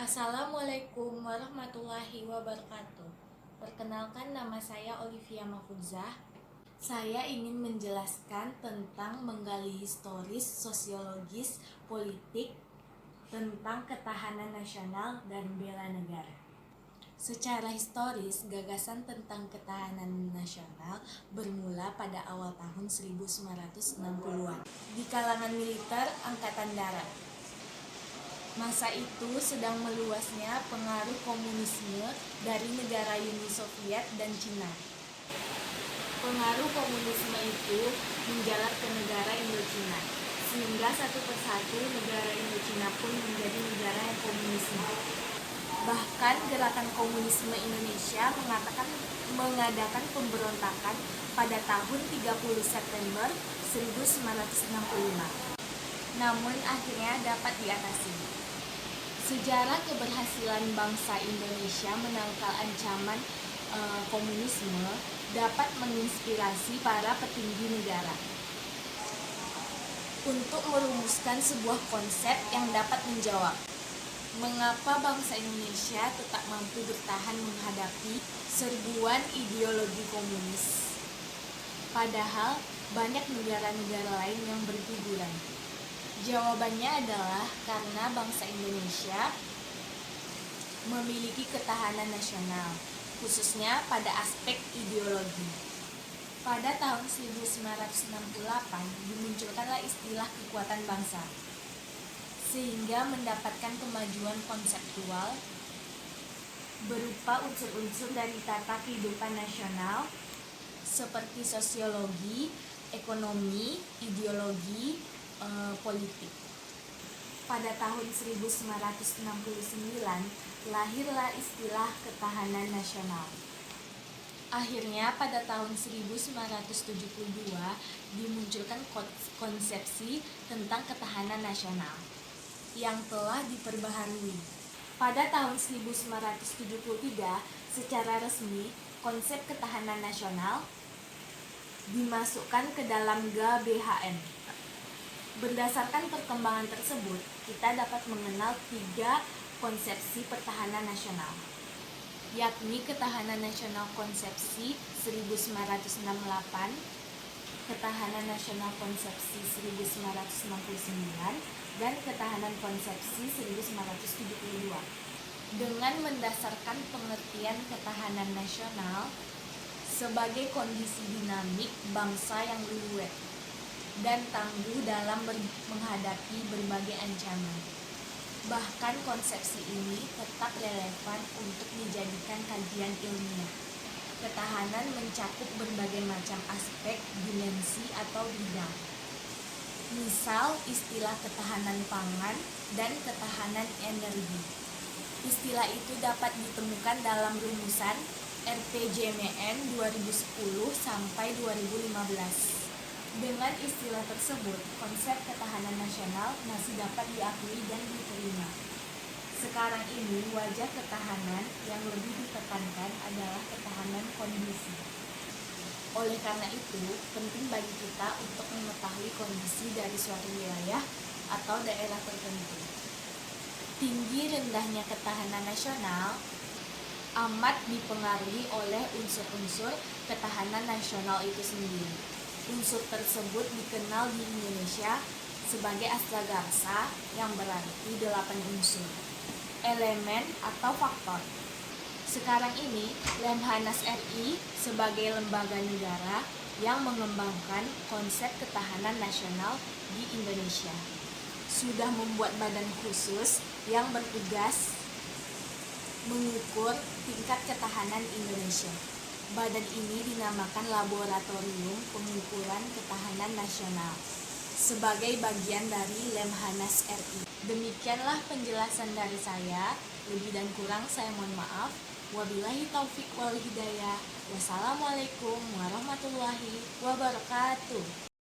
Assalamualaikum warahmatullahi wabarakatuh. Perkenalkan, nama saya Olivia Mahfuzah. Saya ingin menjelaskan tentang menggali historis, sosiologis, politik, tentang ketahanan nasional dan bela negara. Secara historis, gagasan tentang ketahanan nasional bermula pada awal tahun 1960-an di kalangan militer Angkatan Darat. Masa itu sedang meluasnya pengaruh komunisme dari negara Uni Soviet dan Cina. Pengaruh komunisme itu menjalar ke negara Indochina, sehingga satu persatu negara Indochina pun menjadi negara yang komunisme. Bahkan gerakan komunisme Indonesia mengadakan pemberontakan pada tahun 30 September 1965. Namun akhirnya dapat diatasi. Sejarah keberhasilan bangsa Indonesia menangkal ancaman komunisme dapat menginspirasi para petinggi negara untuk merumuskan sebuah konsep yang dapat menjawab mengapa bangsa Indonesia tetap mampu bertahan menghadapi serbuan ideologi komunis, padahal banyak negara-negara lain yang berguguran. Jawabannya adalah karena bangsa Indonesia memiliki ketahanan nasional, khususnya pada aspek ideologi. Pada tahun 1968 dimunculkanlah istilah kekuatan bangsa, sehingga mendapatkan kemajuan konseptual berupa unsur-unsur dari tata kehidupan nasional seperti sosiologi, ekonomi, ideologi, politik. Pada tahun 1969 lahirlah istilah ketahanan nasional. Akhirnya pada tahun 1972 dimunculkan konsepsi tentang ketahanan nasional yang telah diperbaharui. Pada tahun 1973 secara resmi konsep ketahanan nasional dimasukkan ke dalam GBHN. Berdasarkan perkembangan tersebut, kita dapat mengenal 3 konsepsi pertahanan nasional, yakni ketahanan nasional konsepsi 1968, ketahanan nasional konsepsi 1969, dan ketahanan konsepsi 1972. Dengan mendasarkan pengertian ketahanan nasional sebagai kondisi dinamik bangsa yang luwet dan tangguh dalam menghadapi berbagai ancaman. Bahkan konsepsi ini tetap relevan untuk dijadikan kajian ilmiah. Ketahanan mencakup berbagai macam aspek, dimensi, atau bidang. Misal istilah ketahanan pangan dan ketahanan energi. Istilah itu dapat ditemukan dalam rumusan RPJMN 2010 sampai 2015. Dengan istilah tersebut, konsep ketahanan nasional masih dapat diakui dan diterima. Sekarang ini, wajah ketahanan yang lebih ditekankan adalah ketahanan kondisi. Oleh karena itu, penting bagi kita untuk mengetahui kondisi dari suatu wilayah atau daerah tertentu. Tinggi rendahnya ketahanan nasional amat dipengaruhi oleh unsur-unsur ketahanan nasional itu sendiri. Unsur tersebut dikenal di Indonesia sebagai astragarsa yang berarti 8 unsur, elemen atau faktor. Sekarang ini, Lemhanas RI sebagai lembaga negara yang mengembangkan konsep ketahanan nasional di Indonesia sudah membuat badan khusus yang bertugas mengukur tingkat ketahanan Indonesia. Badan ini dinamakan Laboratorium Pengukuran Ketahanan Nasional sebagai bagian dari Lemhanas RI. Demikianlah penjelasan dari saya. Lebih dan kurang saya mohon maaf. Wabillahi taufik wal hidayah. Wassalamualaikum warahmatullahi wabarakatuh.